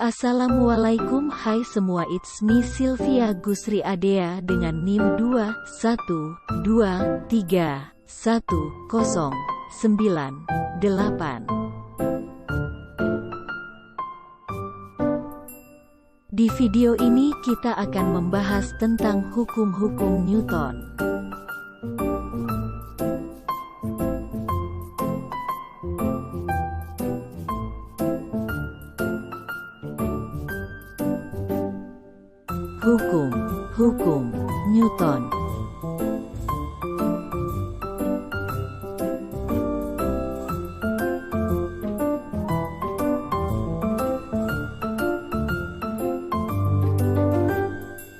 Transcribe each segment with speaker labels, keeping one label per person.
Speaker 1: Assalamualaikum, hai semua, it's me Sylvia Gusri Adea dengan NIM 212310998. Di video ini kita akan membahas tentang hukum-hukum Newton. Hukum Newton.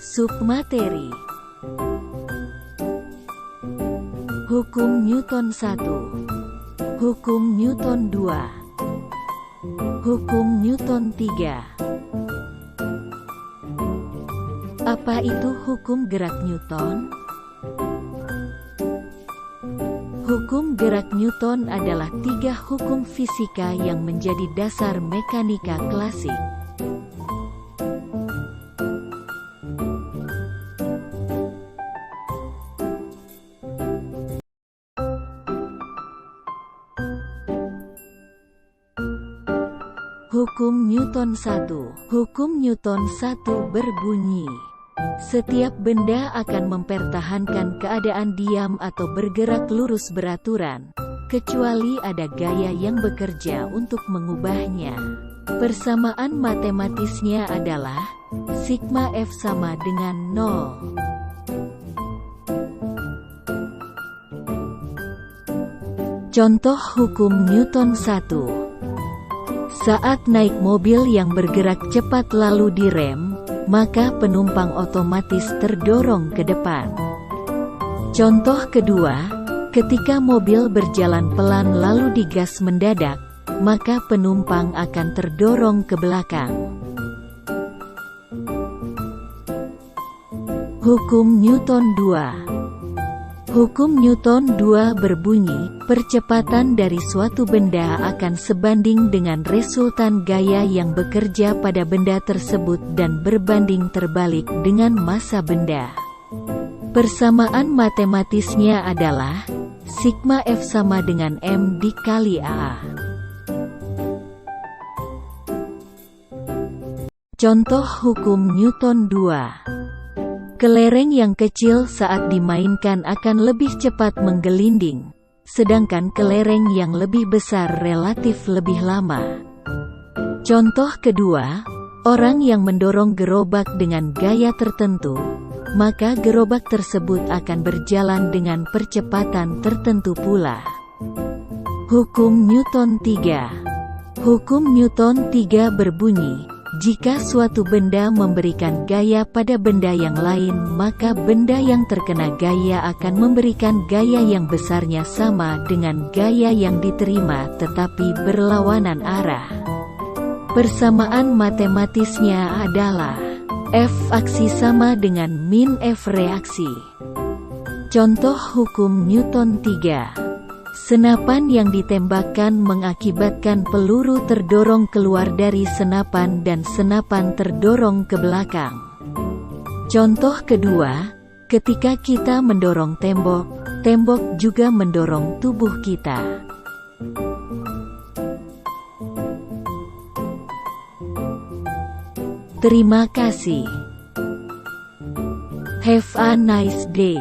Speaker 1: Submateri. Hukum Newton 1, Hukum Newton 2, Hukum Newton 3. Apa itu hukum gerak Newton? Hukum gerak Newton adalah 3 hukum fisika yang menjadi dasar mekanika klasik. Hukum Newton 1. Hukum Newton 1 berbunyi, setiap benda akan mempertahankan keadaan diam atau bergerak lurus beraturan, kecuali ada gaya yang bekerja untuk mengubahnya. Persamaan matematisnya adalah sigma F sama dengan 0. Contoh hukum Newton 1. Saat naik mobil yang bergerak cepat lalu direm, maka penumpang otomatis terdorong ke depan. Contoh kedua, ketika mobil berjalan pelan lalu digas mendadak, maka penumpang akan terdorong ke belakang. Hukum Newton 2. Hukum Newton 2 berbunyi, percepatan dari suatu benda akan sebanding dengan resultan gaya yang bekerja pada benda tersebut dan berbanding terbalik dengan massa benda. Persamaan matematisnya adalah sigma F sama dengan M dikali A. Contoh hukum Newton 2. Kelereng yang kecil saat dimainkan akan lebih cepat menggelinding, sedangkan kelereng yang lebih besar relatif lebih lama. Contoh kedua, orang yang mendorong gerobak dengan gaya tertentu, maka gerobak tersebut akan berjalan dengan percepatan tertentu pula. Hukum Newton 3. Hukum Newton 3 berbunyi, jika suatu benda memberikan gaya pada benda yang lain, maka benda yang terkena gaya akan memberikan gaya yang besarnya sama dengan gaya yang diterima tetapi berlawanan arah. Persamaan matematisnya adalah F aksi sama dengan min F reaksi. Contoh hukum Newton 3. Senapan yang ditembakkan mengakibatkan peluru terdorong keluar dari senapan dan senapan terdorong ke belakang. Contoh kedua, ketika kita mendorong tembok, tembok juga mendorong tubuh kita. Terima kasih. Have a nice day.